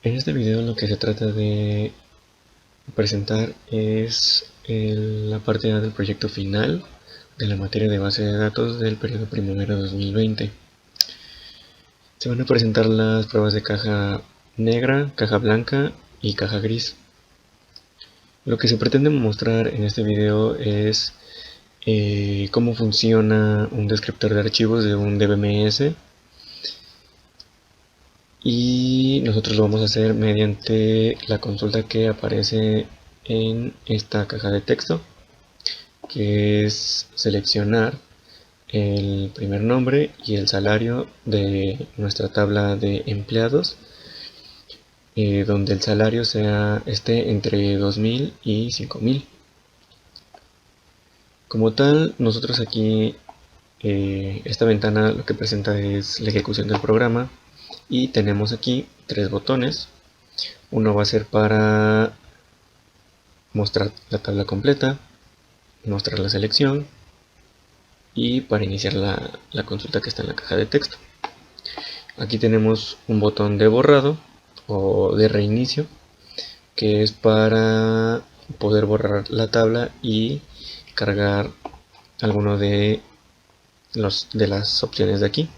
En este video lo que se trata de presentar es la parte A del proyecto final de la materia de base de datos del periodo primavera 2020. Se van a presentar las pruebas de caja negra, caja blanca y caja gris. Lo que se pretende mostrar en este video es cómo funciona un descriptor de archivos de un DBMS, y nosotros lo vamos a hacer mediante la consulta que aparece en esta caja de texto, que es seleccionar el primer nombre y el salario de nuestra tabla de empleados, donde el salario esté entre 2000 y 5000. Como tal, nosotros aquí, esta ventana lo que presenta es la ejecución del programa, y tenemos aquí tres botones. Uno va a ser para mostrar la tabla completa, mostrar la selección y para iniciar la consulta que está en la caja de texto. Aquí tenemos un botón de borrado o de reinicio, que es para poder borrar la tabla y cargar alguno de las opciones de aquí,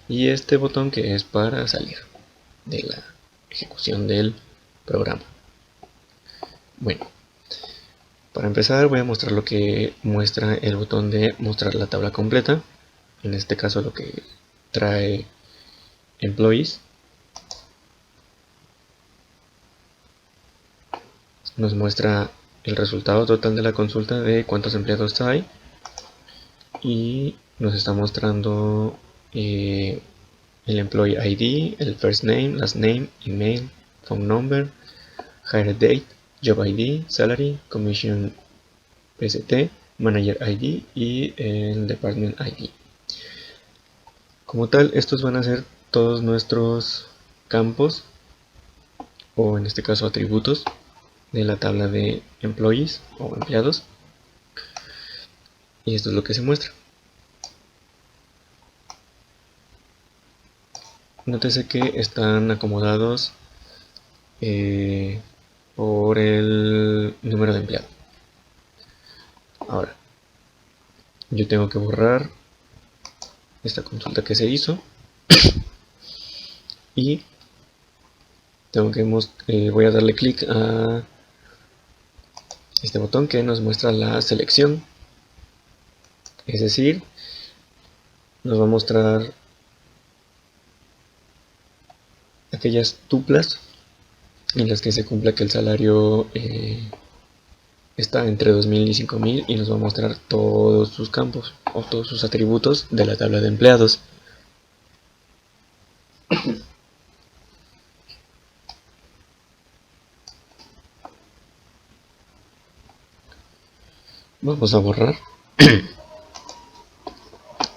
y este botón que es para salir de la ejecución del programa. Bueno, para empezar voy a mostrar lo que muestra el botón de mostrar la tabla completa. En este caso lo que trae employees. Nos muestra el resultado total de la consulta de cuántos empleados hay, y nos está mostrando el employee ID, el first name, last name, email, phone number, hire date, job ID, salary, commission PST, manager ID y el department ID. Como tal, estos van a ser todos nuestros campos, o en este caso atributos, de la tabla de employees o empleados, y esto es lo que se muestra. Nótese que están acomodados por el número de empleado. Ahora, yo tengo que borrar esta consulta que se hizo, y tengo que voy a darle clic a este botón que nos muestra la selección, es decir, nos va a mostrar aquellas tuplas en las que se cumpla que el salario está entre 2000 y 5000, y nos va a mostrar todos sus campos o todos sus atributos de la tabla de empleados. Vamos a borrar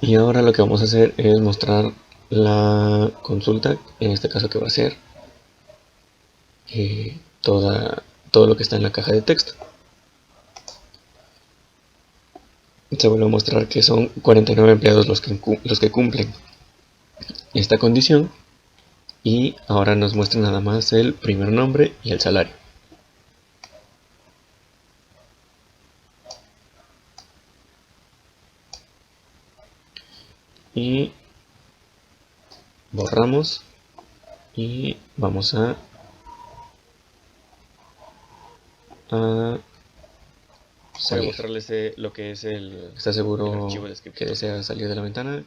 y ahora lo que vamos a hacer es mostrar la consulta, en este caso que va a ser todo lo que está en la caja de texto. Se vuelve a mostrar que son 49 empleados los que cumplen esta condición, y ahora nos muestra nada más el primer nombre y el salario. Y borramos y vamos a voy a mostrarles lo que es ¿está seguro el archivo que desea salir de la ventana?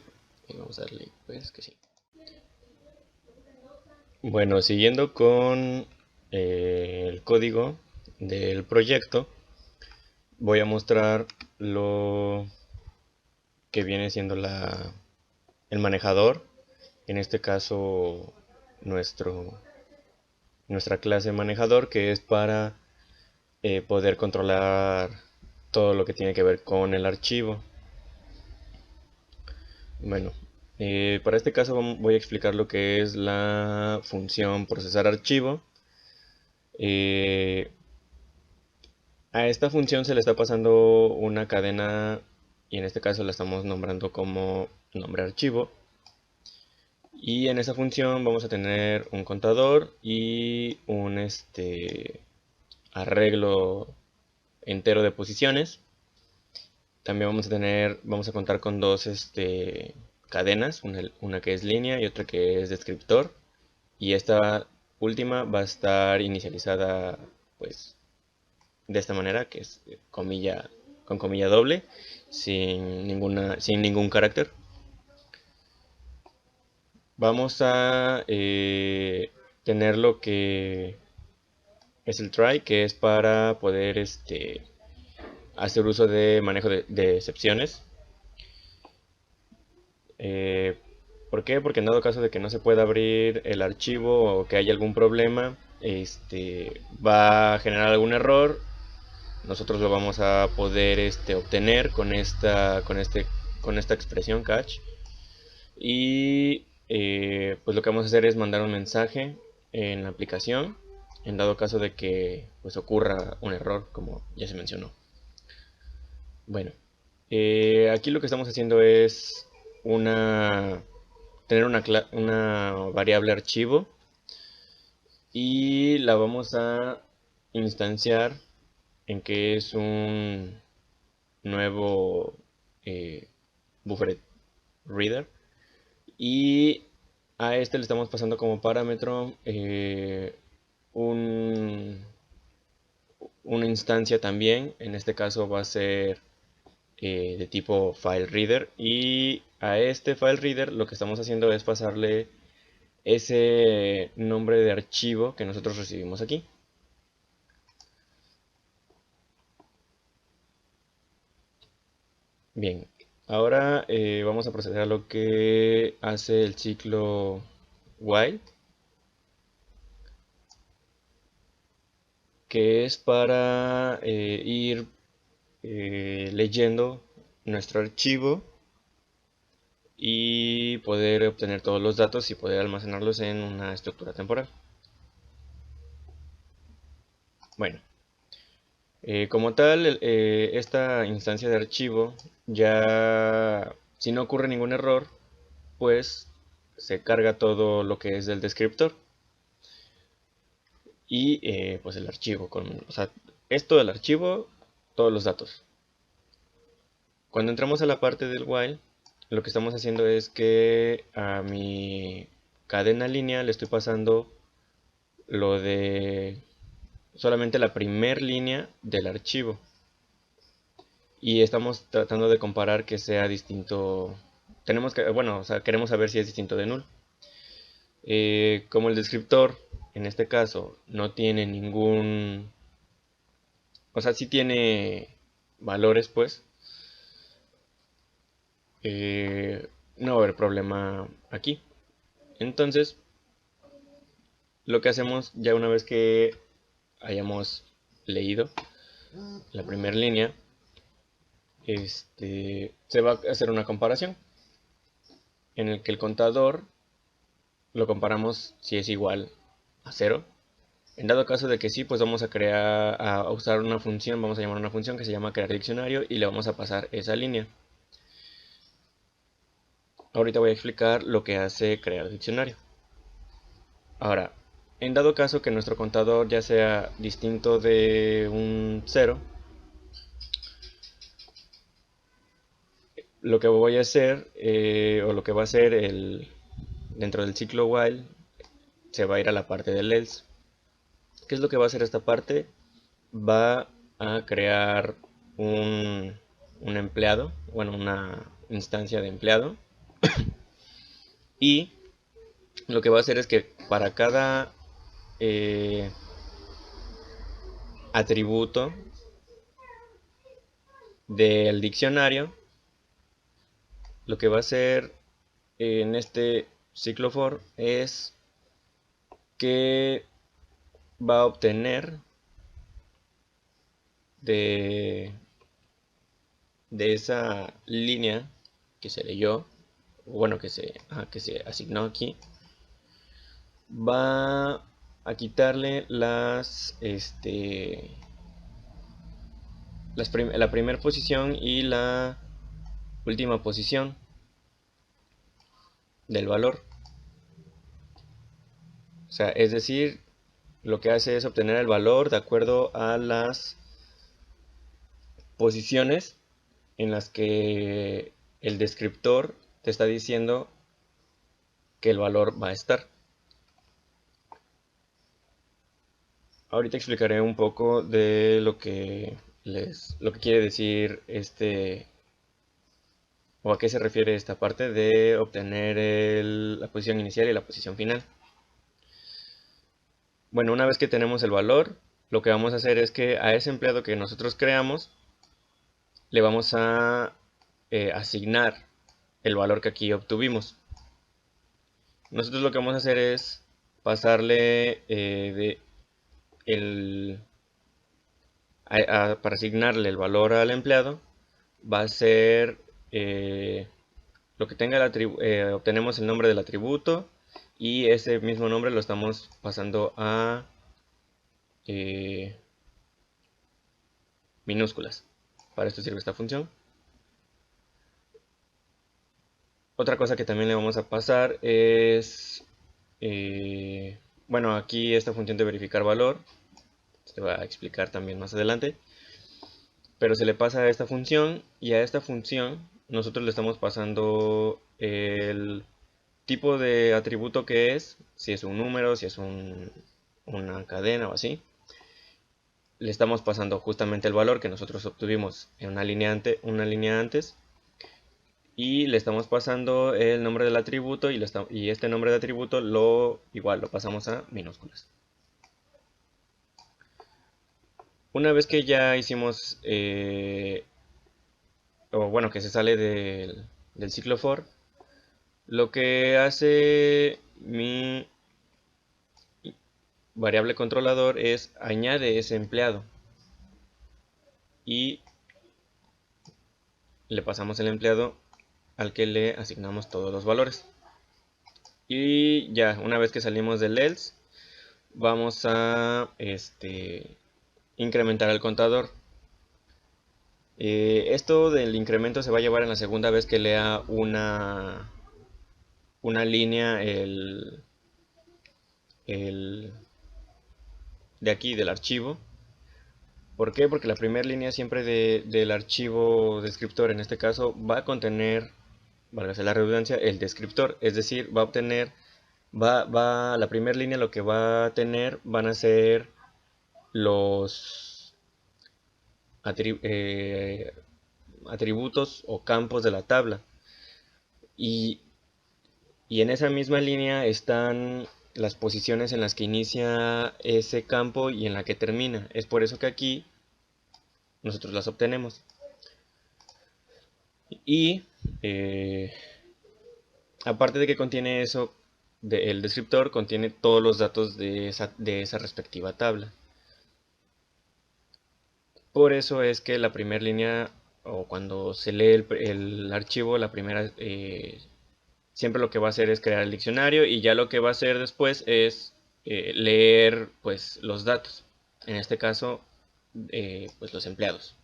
Y vamos a darle pues que sí. Bueno, siguiendo con el código del proyecto, voy a mostrar lo que viene siendo el manejador, en este caso nuestra clase manejador, que es para poder controlar todo lo que tiene que ver con el archivo. Bueno, para este caso voy a explicar lo que es la función procesar archivo. A esta función se le está pasando una cadena, y en este caso la estamos nombrando como nombre archivo, Y en esa función vamos a tener un contador y un arreglo entero de posiciones. También vamos a contar con dos cadenas, una que es línea y otra que es descriptor. Y esta última va a estar inicializada pues de esta manera, que es con comilla doble, sin ningún carácter. Vamos a tener lo que es el try, que es para poder hacer uso de manejo de excepciones. Eh, ¿Por qué? Porque en dado caso de que no se pueda abrir el archivo o que haya algún problema, va a generar algún error. Nosotros lo vamos a poder obtener con esta expresión catch. Y pues lo que vamos a hacer es mandar un mensaje en la aplicación en dado caso de que pues ocurra un error, como ya se mencionó. Bueno, aquí lo que estamos haciendo es tener una variable archivo y la vamos a instanciar en que es un nuevo buffer reader, y a este le estamos pasando como parámetro una instancia también. En este caso va a ser de tipo file reader, y a este file reader lo que estamos haciendo es pasarle ese nombre de archivo que nosotros recibimos aquí. Bien, ahora vamos a proceder a lo que hace el ciclo while, que es para ir leyendo nuestro archivo y poder obtener todos los datos y poder almacenarlos en una estructura temporal. Bueno, como tal, esta instancia de archivo ya, si no ocurre ningún error, pues se carga todo lo que es del descriptor y pues el archivo, o sea, esto del archivo, todos los datos. Cuando entramos a la parte del while, lo que estamos haciendo es que a mi cadena línea le estoy pasando lo de solamente la primer línea del archivo, y estamos tratando de comparar que sea distinto. Bueno, o sea, queremos saber si es distinto de null. Como el descriptor en este caso no tiene ningún, o sea, sí tiene valores, pues no va a haber problema aquí. Entonces, lo que hacemos ya una vez que hayamos leído la primera línea, se va a hacer una comparación en el que el contador lo comparamos si es igual a 0. En dado caso de que sí, pues vamos a usar una función, vamos a llamar una función que se llama crear diccionario, y le vamos a pasar esa línea. Ahorita voy a explicar lo que hace crear diccionario. Ahora, en dado caso que nuestro contador ya sea distinto de un 0, lo que voy a hacer, o lo que va a hacer dentro del ciclo while, se va a ir a la parte del else. ¿Qué es lo que va a hacer esta parte? Va a crear un empleado, bueno, una instancia de empleado, y lo que va a hacer es que para cada atributo del diccionario, lo que va a hacer en este ciclo for es que va a obtener de esa línea que se leyó, bueno, que se asignó aquí, va a quitarle la primera posición y la última posición del valor. O sea, es decir, lo que hace es obtener el valor de acuerdo a las posiciones en las que el descriptor te está diciendo que el valor va a estar. Ahorita explicaré un poco de lo que quiere decir o a qué se refiere esta parte de obtener la posición inicial y la posición final. Bueno, una vez que tenemos el valor, lo que vamos a hacer es que a ese empleado que nosotros creamos le vamos a asignar el valor que aquí obtuvimos. Nosotros lo que vamos a hacer es pasarle para asignarle el valor al empleado, va a ser lo que tenga obtenemos el nombre del atributo y ese mismo nombre lo estamos pasando a eh, minúsculas. Para esto sirve esta función. Otra cosa que también le vamos a pasar es, bueno, aquí esta función de verificar valor, se va a explicar también más adelante, pero se le pasa a esta función y a esta función nosotros le estamos pasando el tipo de atributo que es, si es un número, si es una cadena o así. Le estamos pasando justamente el valor que nosotros obtuvimos en una línea antes y le estamos pasando el nombre del atributo y este nombre de atributo igual lo pasamos a minúsculas. Una vez que ya hicimos, o bueno, que se sale del ciclo for, lo que hace mi variable controlador es añade ese empleado y le pasamos el empleado al que le asignamos todos los valores. Y ya, una vez que salimos del else, vamos a incrementar el contador. Esto del incremento se va a llevar en la segunda vez que lea una línea de aquí del archivo. ¿Por qué? Porque la primera línea siempre del archivo descriptor, en este caso, va a contener, válgase la redundancia, el descriptor. Es decir, va a obtener, la primera línea lo que va a tener van a ser los atributos o campos de la tabla. Y en esa misma línea están las posiciones en las que inicia ese campo y en la que termina. Es por eso que aquí nosotros las obtenemos. Y aparte de que contiene eso, el descriptor contiene todos los datos de esa respectiva tabla. Por eso es que la primera línea, o cuando se lee el archivo, la primera, siempre lo que va a hacer es crear el diccionario y ya lo que va a hacer después es leer pues los datos. En este caso, pues los empleados.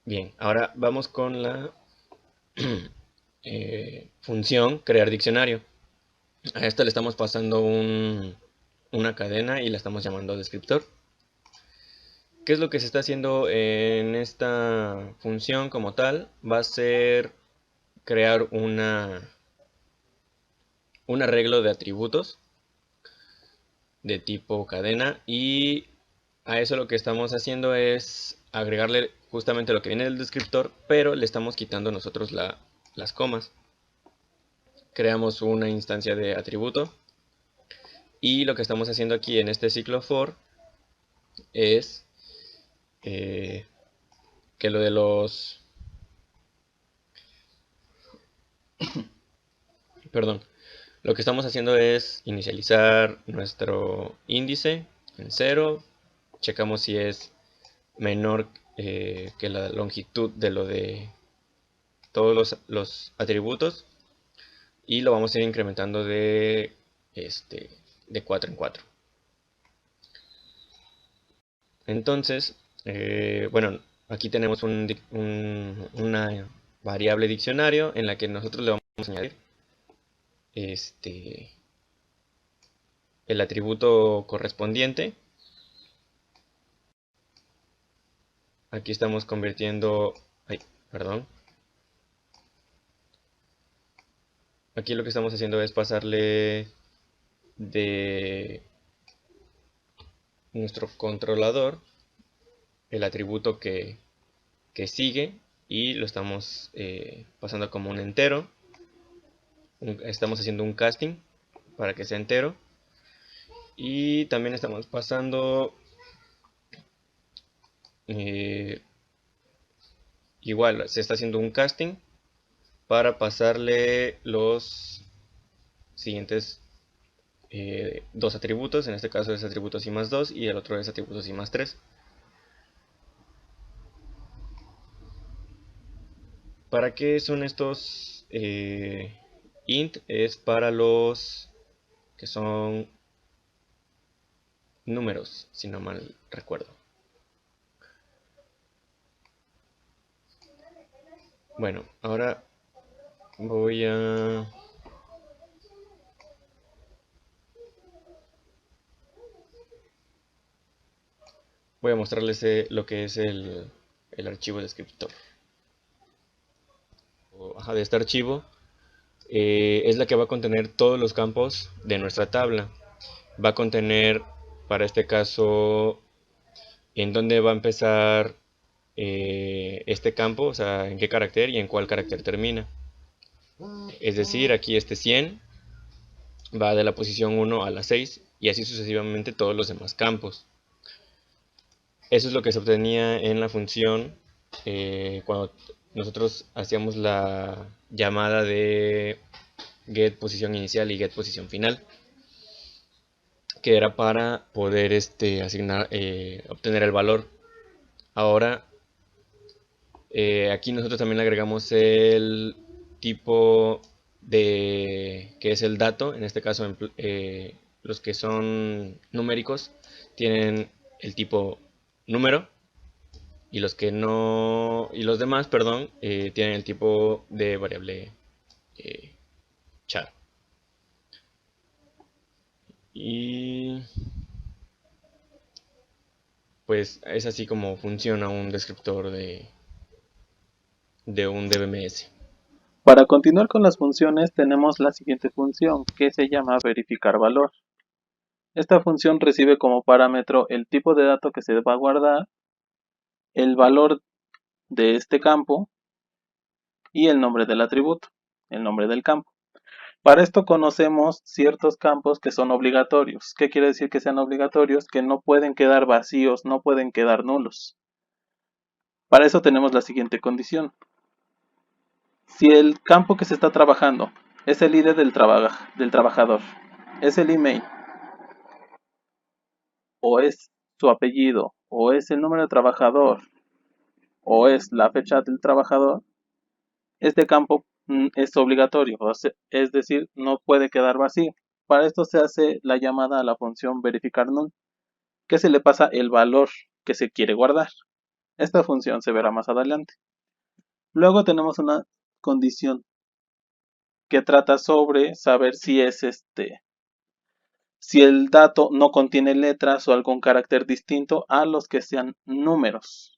Bien, ahora vamos con la función crear diccionario. A esta le estamos pasando una cadena y la estamos llamando descriptor. ¿Qué es lo que se está haciendo en esta función como tal? Va a ser crear un arreglo de atributos de tipo cadena y a eso lo que estamos haciendo es agregarle justamente lo que viene del descriptor, pero le estamos quitando nosotros las comas. Creamos una instancia de atributo y lo que estamos haciendo aquí en este ciclo for es que lo de los perdón, lo que estamos haciendo es inicializar nuestro índice en 0, checamos si es menor que la longitud de lo de todos los atributos y lo vamos a ir incrementando de 4 en 4. Entonces, bueno, aquí tenemos una variable diccionario en la que nosotros le vamos a añadir el atributo correspondiente. Aquí estamos convirtiendo, perdón. Aquí lo que estamos haciendo es pasarle de nuestro controlador el atributo que sigue y lo estamos pasando como un entero. Estamos haciendo un casting para que sea entero. Y también estamos pasando igual, se está haciendo un casting para pasarle los siguientes dos atributos. En este caso es atributos i más 2 y el otro es atributos i más 3. ¿Para qué son estos int? Es para los que son números, si no mal recuerdo. Bueno, ahora voy a mostrarles lo que es el archivo descriptor. De este archivo es la que va a contener todos los campos de nuestra tabla. Va a contener, para este caso, en dónde va a empezar este campo, o sea, en qué carácter y en cuál carácter termina. Es decir, aquí este 100 va de la posición 1 a la 6 y así sucesivamente todos los demás campos. Eso es lo que se obtenía en la función cuando nosotros hacíamos la llamada de get posición inicial y get posición final, que era para poder asignar, obtener el valor. Ahora aquí nosotros también le agregamos el tipo de que es el dato. En este caso los que son numéricos tienen el tipo número y los que no, y los demás, perdón, tienen el tipo de variable char. Y pues es así como funciona un descriptor de un DBMS. Para continuar con las funciones tenemos la siguiente función que se llama verificar valor. Esta función recibe como parámetro el tipo de dato que se va a guardar, el valor de este campo y el nombre del atributo, el nombre del campo. Para esto conocemos ciertos campos que son obligatorios. ¿Qué quiere decir que sean obligatorios? Que no pueden quedar vacíos, no pueden quedar nulos. Para eso tenemos la siguiente condición. Si el campo que se está trabajando es el ID del trabajador, es el email, o es su apellido, o es el número de trabajador, o es la fecha del trabajador, este campo es obligatorio, es decir, no puede quedar vacío. Para esto se hace la llamada a la función verificar null, que se le pasa el valor que se quiere guardar. Esta función se verá más adelante. Luego tenemos una condición que trata sobre saber si si el dato no contiene letras o algún carácter distinto a los que sean números.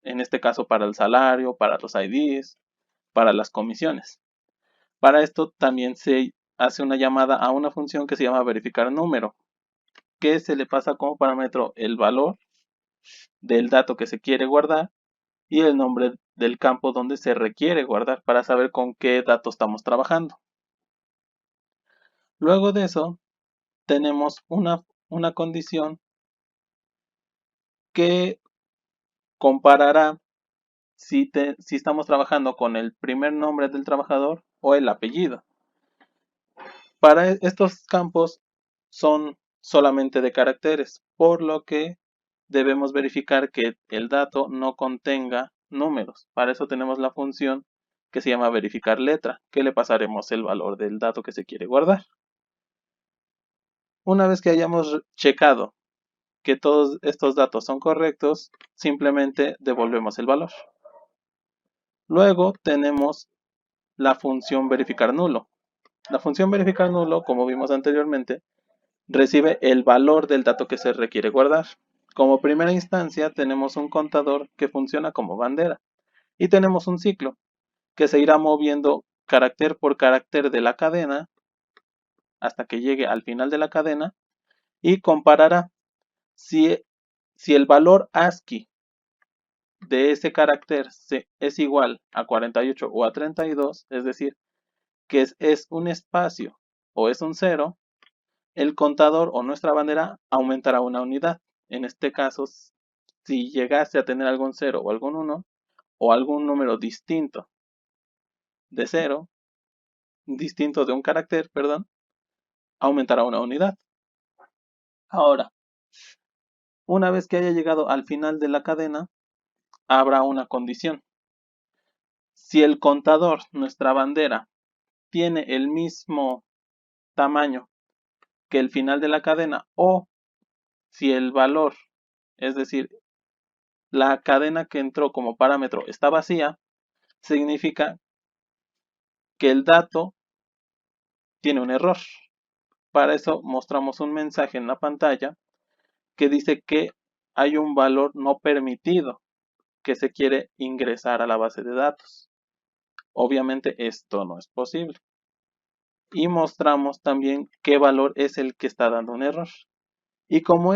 En este caso para el salario, para los IDs, para las comisiones. Para esto también se hace una llamada a una función que se llama verificar número, que se le pasa como parámetro el valor del dato que se quiere guardar y el nombre del campo donde se requiere guardar para saber con qué dato estamos trabajando. Luego de eso tenemos una condición que comparará si estamos trabajando con el primer nombre del trabajador o el apellido. Para estos campos son solamente de caracteres, por lo que debemos verificar que el dato no contenga números. Para eso tenemos la función que se llama verificar letra, que le pasaremos el valor del dato que se quiere guardar. Una vez que hayamos checado que todos estos datos son correctos, simplemente devolvemos el valor. Luego tenemos la función verificar nulo. La función verificar nulo, como vimos anteriormente, recibe el valor del dato que se requiere guardar. Como primera instancia tenemos un contador que funciona como bandera y tenemos un ciclo que se irá moviendo carácter por carácter de la cadena hasta que llegue al final de la cadena y comparará si, si el valor ASCII de ese carácter es igual a 48 o a 32, es decir, que es un espacio o es un cero, el contador o nuestra bandera aumentará una unidad. En este caso, si llegase a tener algún 0 o algún 1 o algún número distinto de 0, distinto de un carácter, perdón, aumentará una unidad. Ahora, una vez que haya llegado al final de la cadena, habrá una condición. Si el contador, nuestra bandera, tiene el mismo tamaño que el final de la cadena o si el valor, es decir, la cadena que entró como parámetro está vacía, significa que el dato tiene un error. Para eso mostramos un mensaje en la pantalla que dice que hay un valor no permitido que se quiere ingresar a la base de datos. Obviamente esto no es posible. Y mostramos también qué valor es el que está dando un error. Y como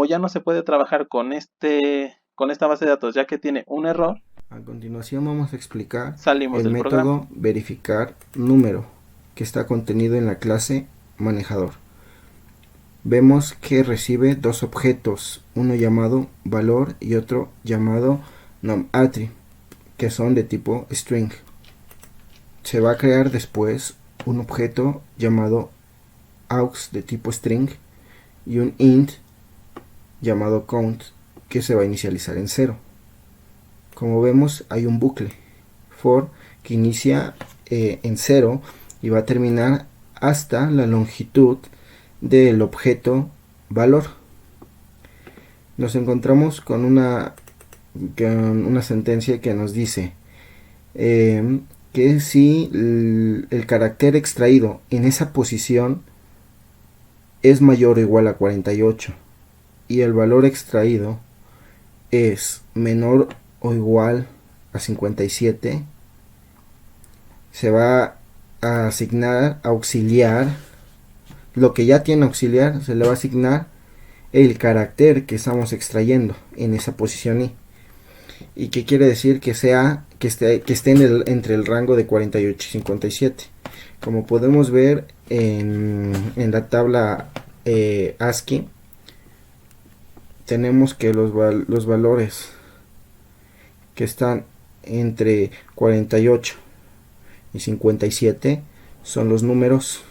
ya no se puede trabajar con esta base de datos ya que tiene un error, A continuación vamos a explicar salimos el del método programa. verificar número que está contenido en la clase manejador. Vemos que recibe dos objetos, uno llamado valor y otro llamado nomattrib, que son de tipo string. Se va a crear después un objeto llamado aux de tipo string y un int llamado count que se va a inicializar en 0. Como vemos hay un bucle for que inicia en 0 y va a terminar hasta la longitud del objeto valor. Nos encontramos con una sentencia que nos dice que si el carácter extraído en esa posición es mayor o igual a 48 y el valor extraído es menor o igual a 57, se va a asignar auxiliar, lo que ya tiene auxiliar se le va a asignar el carácter que estamos extrayendo en esa posición y que quiere decir que esté entre el rango de 48 y 57. Como podemos ver en la tabla ASCII, tenemos que los valores que están entre 48 y 57 son los números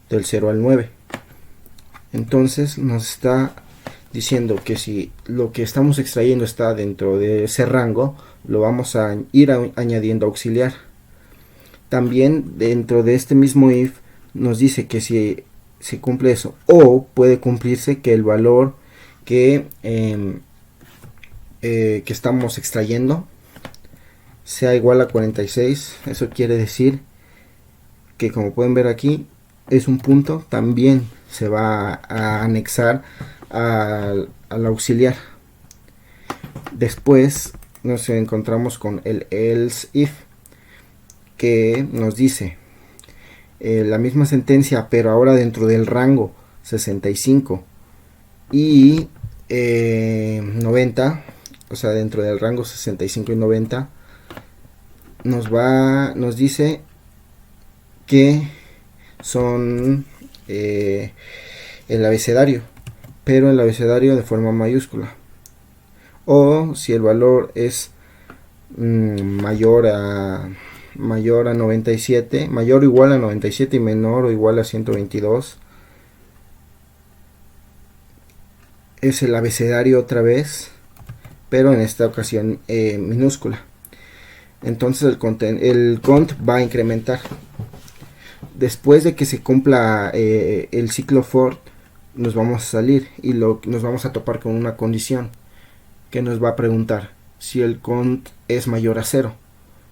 del 0 al 9. Entonces nos está diciendo que si lo que estamos extrayendo está dentro de ese rango, lo vamos a ir añadiendo auxiliar. También dentro de este mismo if nos dice que si se cumple eso, o puede cumplirse que el valor que estamos extrayendo sea igual a 46. Eso quiere decir que, como pueden ver aquí, es un punto, también se va a anexar al auxiliar. Después nos encontramos con el else if, que nos dice la misma sentencia, pero ahora dentro del rango 65 y 90, o sea, dentro del rango 65 y 90, nos dice que son el abecedario, pero el abecedario de forma mayúscula. O si el valor es mayor a 97, mayor o igual a 97 y menor o igual a 122, es el abecedario otra vez, pero en esta ocasión minúscula. Entonces el cont va a incrementar. Después de que se cumpla el ciclo for, nos vamos a salir y nos vamos a topar con una condición que nos va a preguntar si el cont es mayor a 0.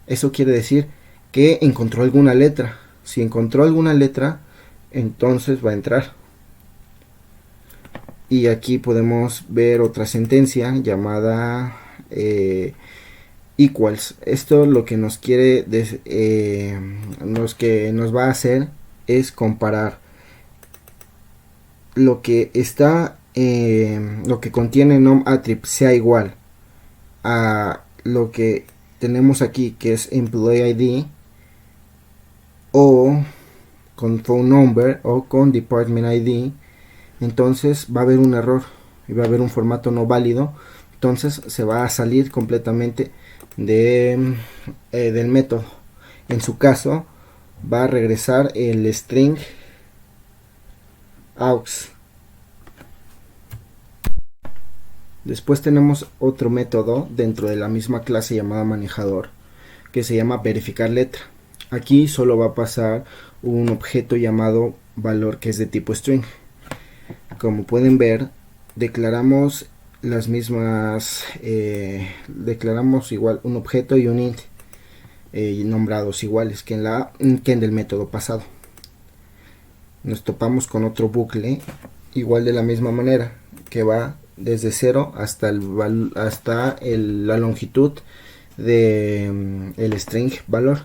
Eso quiere decir que encontró alguna letra. Si encontró alguna letra, entonces va a entrar. Y aquí podemos ver otra sentencia llamada equals. Esto lo que nos quiere que nos va a hacer es comparar lo que está lo que contiene nom_attrib sea igual a lo que tenemos aquí, que es employee ID, o con phone number o con department ID. Entonces va a haber un error y va a haber un formato no válido. Entonces se va a salir completamente del método. En su caso va a regresar el string aux. Después tenemos otro método dentro de la misma clase llamada manejador, que se llama verificar letra. Aquí solo va a pasar un objeto llamado valor, que es de tipo string. Como pueden ver, declaramos las mismas, declaramos igual un objeto y un int nombrados iguales que en el método pasado. Nos topamos con otro bucle igual de la misma manera, que va desde 0 hasta la longitud de el string valor.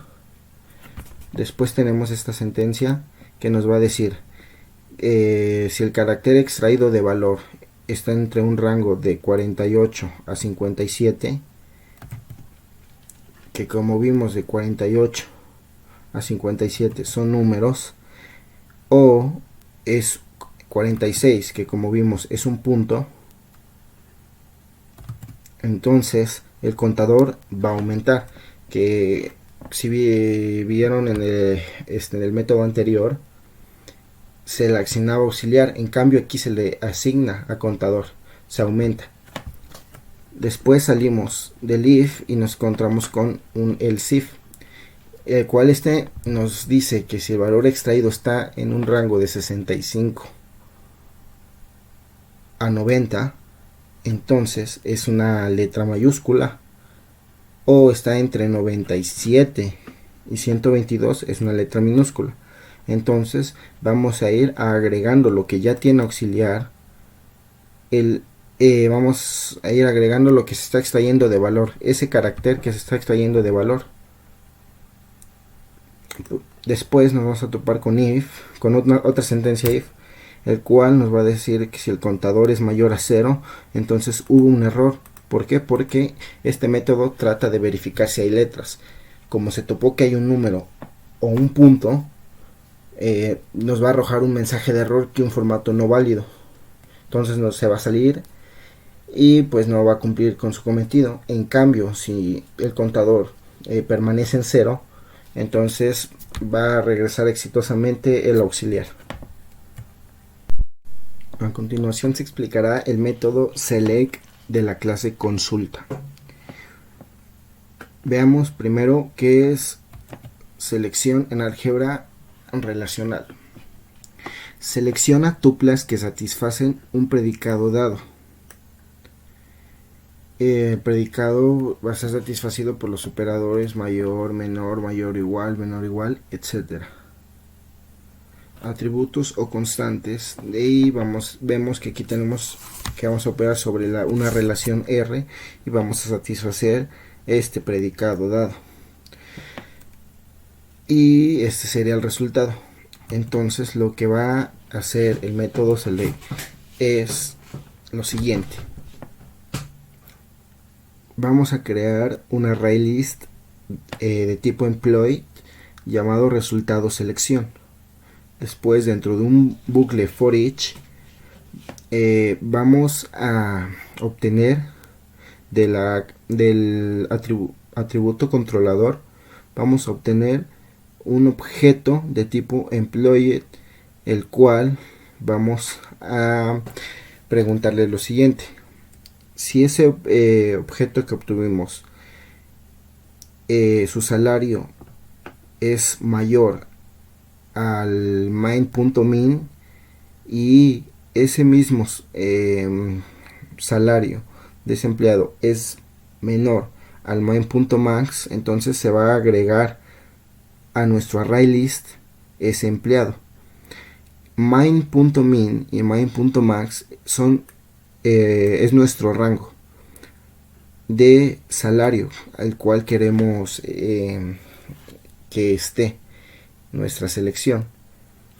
Después tenemos esta sentencia que nos va a decir si el carácter extraído de valor está entre un rango de 48 a 57, que como vimos de 48 a 57 son números, o es 46, que como vimos es un punto, entonces el contador va a aumentar, que si vieron en el método anterior se le asignaba auxiliar, en cambio aquí se le asigna a contador, se aumenta. Después salimos del if y nos encontramos con un else if, el cual nos dice que si el valor extraído está en un rango de 65 a 90, entonces es una letra mayúscula, o está entre 97 y 122 es una letra minúscula. Entonces vamos a ir agregando lo que ya tiene auxiliar, vamos a ir agregando lo que se está extrayendo de valor, ese carácter que se está extrayendo de valor. Después nos vamos a topar con otra sentencia if, el cual nos va a decir que si el contador es mayor a 0, entonces hubo un error. ¿Por qué? Porque este método trata de verificar si hay letras. Como se topó que hay un número o un punto, nos va a arrojar un mensaje de error, que un formato no válido. Entonces no se va a salir y pues no va a cumplir con su cometido. En cambio, si el contador permanece en 0, entonces va a regresar exitosamente el auxiliar. A continuación se explicará el método select de la clase consulta. Veamos primero qué es selección en álgebra relacional. Selecciona tuplas que satisfacen un predicado dado. El predicado va a ser satisfacido por los operadores mayor, menor igual, etc. Atributos o constantes. De ahí vemos que aquí tenemos que vamos a operar sobre una relación R y vamos a satisfacer este predicado dado. Y este sería el resultado. Entonces lo que va a hacer el método select es lo siguiente. Vamos a crear un array list de tipo employee llamado resultado selección. Después, dentro de un bucle for each, vamos a obtener del atributo controlador, vamos a obtener un objeto de tipo employee, el cual vamos a preguntarle lo siguiente: si ese objeto que obtuvimos, su salario es mayor al main.min y ese mismo salario de ese empleado es menor al main.max, entonces se va a agregar a nuestro array list ese empleado. main.min y main.max es nuestro rango de salario al cual queremos que esté nuestra selección.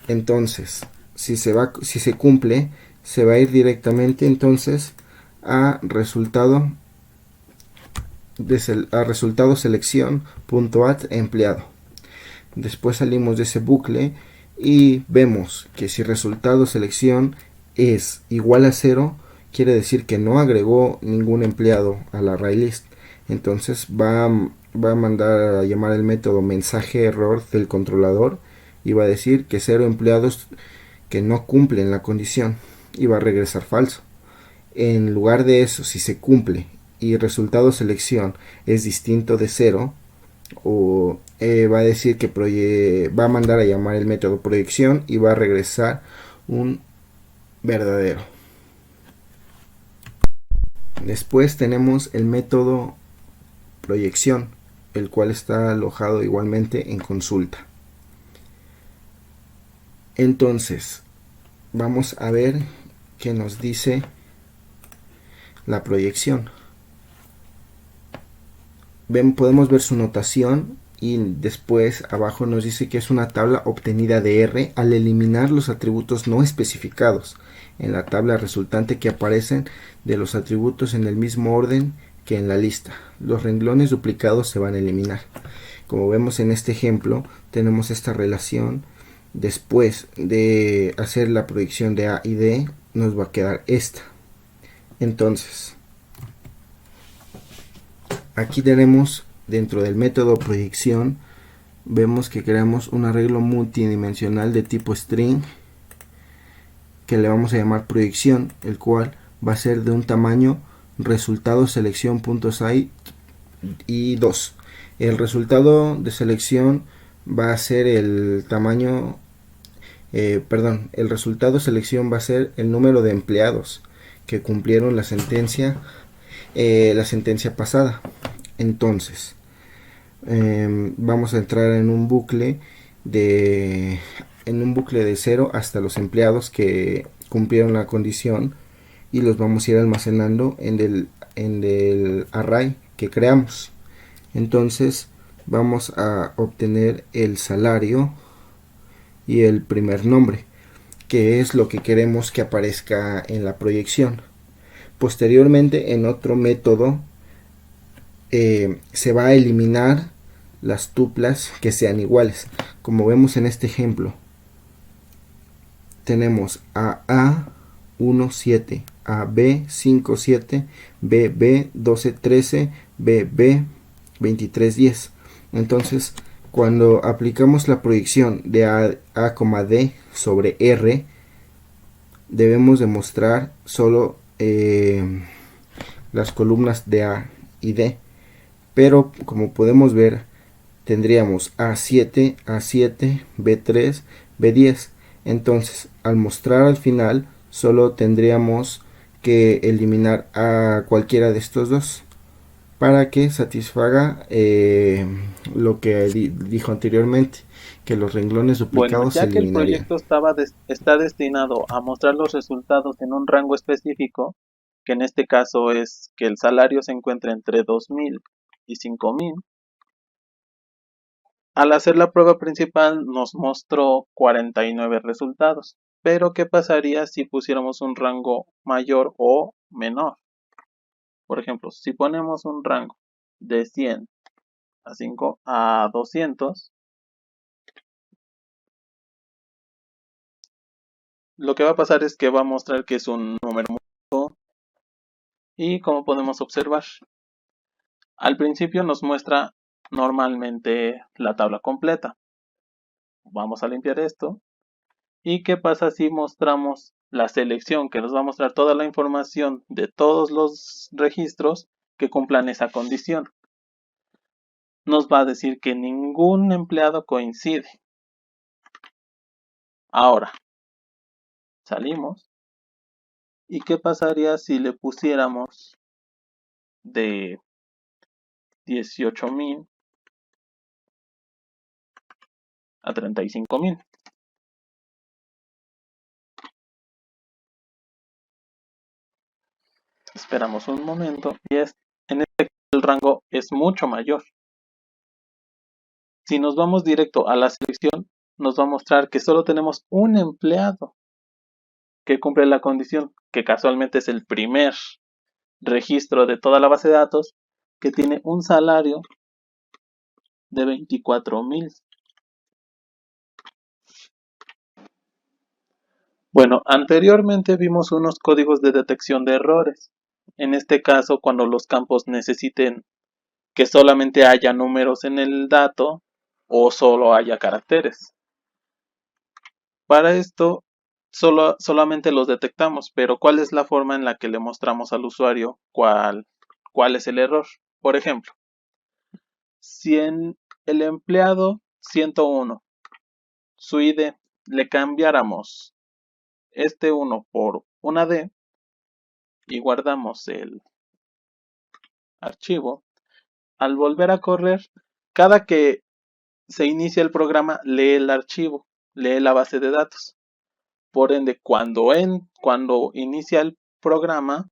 Entonces, si se cumple, se va a ir directamente entonces a resultado selección.add empleado. Después salimos de ese bucle y vemos que si resultado selección es igual a 0, quiere decir que no agregó ningún empleado a la array list. Entonces va a mandar a llamar el método mensaje error del controlador y va a decir que 0 empleados que no cumplen la condición y va a regresar falso. En lugar de eso, si se cumple y resultado selección es distinto de 0, o va a decir que va a mandar a llamar el método proyección y va a regresar un verdadero. Después tenemos el método proyección, el cual está alojado igualmente en consulta. Entonces, vamos a ver qué nos dice la proyección. Podemos ver su notación y después abajo nos dice que es una tabla obtenida de R al eliminar los atributos no especificados en la tabla resultante que aparecen de los atributos en el mismo orden que en la lista. Los renglones duplicados se van a eliminar. Como vemos en este ejemplo, tenemos esta relación. Después de hacer la proyección de A y D, nos va a quedar esta. Entonces, aquí tenemos dentro del método proyección, vemos que creamos un arreglo multidimensional de tipo string que le vamos a llamar proyección, el cual va a ser de un tamaño resultado selección.size y 2. El resultado de selección va a ser el tamaño, el resultado selección va a ser el número de empleados que cumplieron la sentencia pasada. Entonces, vamos a entrar en un bucle de 0 hasta los empleados que cumplieron la condición y los vamos a ir almacenando en el array que creamos. Entonces vamos a obtener el salario y el primer nombre, que es lo que queremos que aparezca en la proyección. Posteriormente, en otro método se va a eliminar las tuplas que sean iguales. Como vemos en este ejemplo, tenemos a A17, a B57, BB1213, BB2310. Entonces, cuando aplicamos la proyección de A, D sobre R, debemos demostrar solo las columnas de A y D. Pero como podemos ver, tendríamos A7, A7, B3, B10. Entonces, al mostrar al final, solo tendríamos que eliminar a cualquiera de estos dos para que satisfaga lo que dijo anteriormente, que los renglones Bueno, duplicados se ya que el eliminarían. proyecto está destinado a mostrar los resultados en un rango específico, que en este caso es que el salario se encuentra entre 2.000 y 5.000, al hacer la prueba principal nos mostró 49 resultados. Pero ¿qué pasaría si pusiéramos un rango mayor o menor? Por ejemplo, si ponemos un rango de 100 a 200, lo que va a pasar es que va a mostrar que es un número muy alto. Y como podemos observar, al principio nos muestra normalmente la tabla completa. Vamos a limpiar esto. ¿Y qué pasa si mostramos la selección, que nos va a mostrar toda la información de todos los registros que cumplan esa condición? Nos va a decir que ningún empleado coincide. Ahora, salimos. ¿Y qué pasaría si le pusiéramos de 18.000 a 35.000? Esperamos un momento y en este caso el rango es mucho mayor. Si nos vamos directo a la selección, nos va a mostrar que solo tenemos un empleado que cumple la condición, que casualmente es el primer registro de toda la base de datos, que tiene un salario de 24,000. Bueno, anteriormente vimos unos códigos de detección de errores. En este caso, cuando los campos necesiten que solamente haya números en el dato o solo haya caracteres. Para esto, solamente los detectamos, pero ¿cuál es la forma en la que le mostramos al usuario cuál es el error? Por ejemplo, si en el empleado 101, su ID, le cambiáramos este 1 por una D y guardamos el archivo, al volver a correr, cada que se inicia el programa, lee el archivo, lee la base de datos. Por ende, cuando inicia el programa,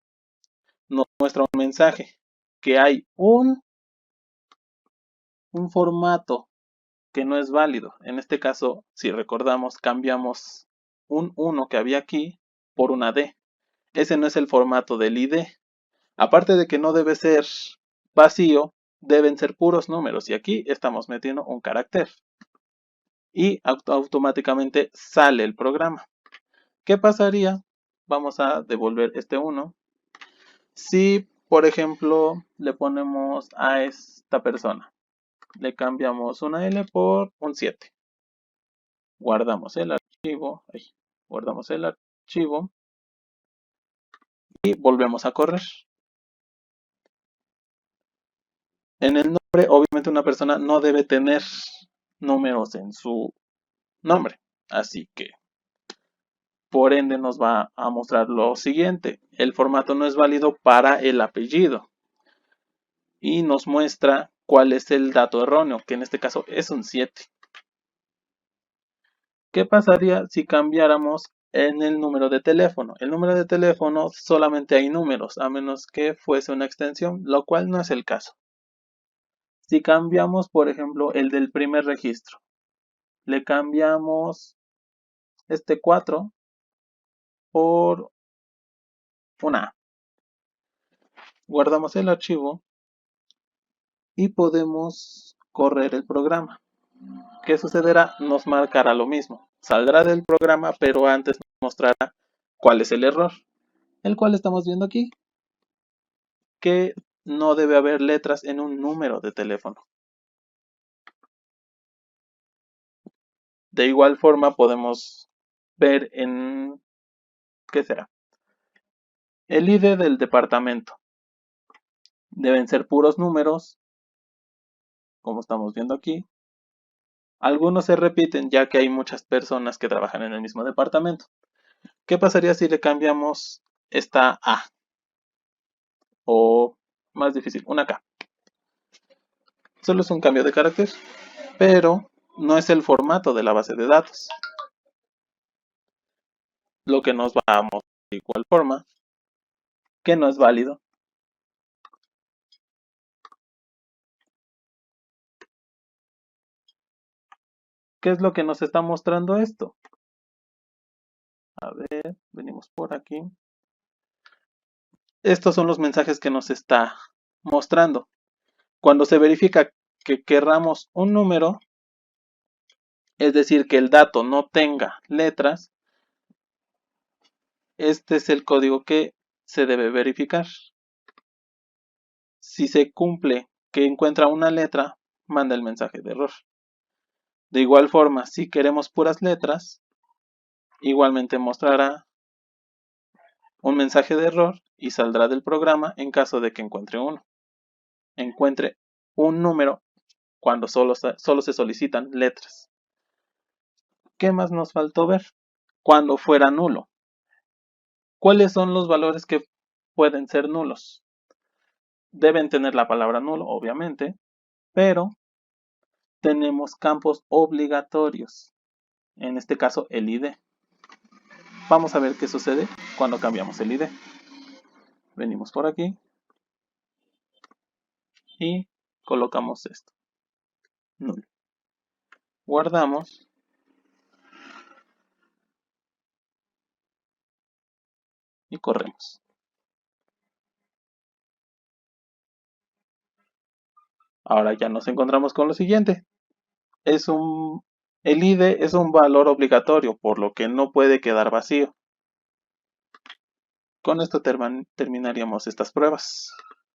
nos muestra un mensaje que hay un formato que no es válido. En este caso, si recordamos, cambiamos un 1 que había aquí por una D. Ese no es el formato del ID. Aparte de que no debe ser vacío, deben ser puros números. Y aquí estamos metiendo un carácter. Y automáticamente sale el programa. ¿Qué pasaría? Vamos a devolver este 1. Si, por ejemplo, le ponemos a esta persona, le cambiamos una L por un 7. Guardamos el archivo, y volvemos a correr. En el nombre, obviamente una persona no debe tener números en su nombre, así que por ende nos va a mostrar lo siguiente: el formato no es válido para el apellido y nos muestra cuál es el dato erróneo, que en este caso es un 7. ¿Qué pasaría si cambiáramos en el número de teléfono? El número de teléfono solamente hay números, a menos que fuese una extensión, lo cual no es el caso. Si cambiamos, por ejemplo, el del primer registro, le cambiamos este 4 por una A. Guardamos el archivo y podemos correr el programa. ¿Qué sucederá? Nos marcará lo mismo. Saldrá del programa, pero antes nos mostrará cuál es el error, el cual estamos viendo aquí, que no debe haber letras en un número de teléfono. De igual forma podemos ver en, ¿qué será? El ID del departamento. Deben ser puros números, como estamos viendo aquí. Algunos se repiten ya que hay muchas personas que trabajan en el mismo departamento. ¿Qué pasaría si le cambiamos esta A? O más difícil, una K. Solo es un cambio de carácter, pero no es el formato de la base de datos. Lo que nos va a mostrar de igual forma que no es válido. ¿Qué es lo que nos está mostrando esto? A ver, venimos por aquí. Estos son los mensajes que nos está mostrando. Cuando se verifica que querramos un número, es decir, que el dato no tenga letras, este es el código que se debe verificar. Si se cumple que encuentra una letra, manda el mensaje de error. De igual forma, si queremos puras letras, igualmente mostrará un mensaje de error y saldrá del programa en caso de que encuentre uno. Encuentre un número cuando solo se solicitan letras. ¿Qué más nos faltó ver? Cuando fuera nulo. ¿Cuáles son los valores que pueden ser nulos? Deben tener la palabra nulo, obviamente, pero tenemos campos obligatorios. En este caso, el ID. Vamos a ver qué sucede cuando cambiamos el ID. Venimos por aquí y colocamos esto, null. Guardamos y corremos. Ahora ya nos encontramos con lo siguiente. El ID es un valor obligatorio, por lo que no puede quedar vacío. Con esto terminaríamos estas pruebas.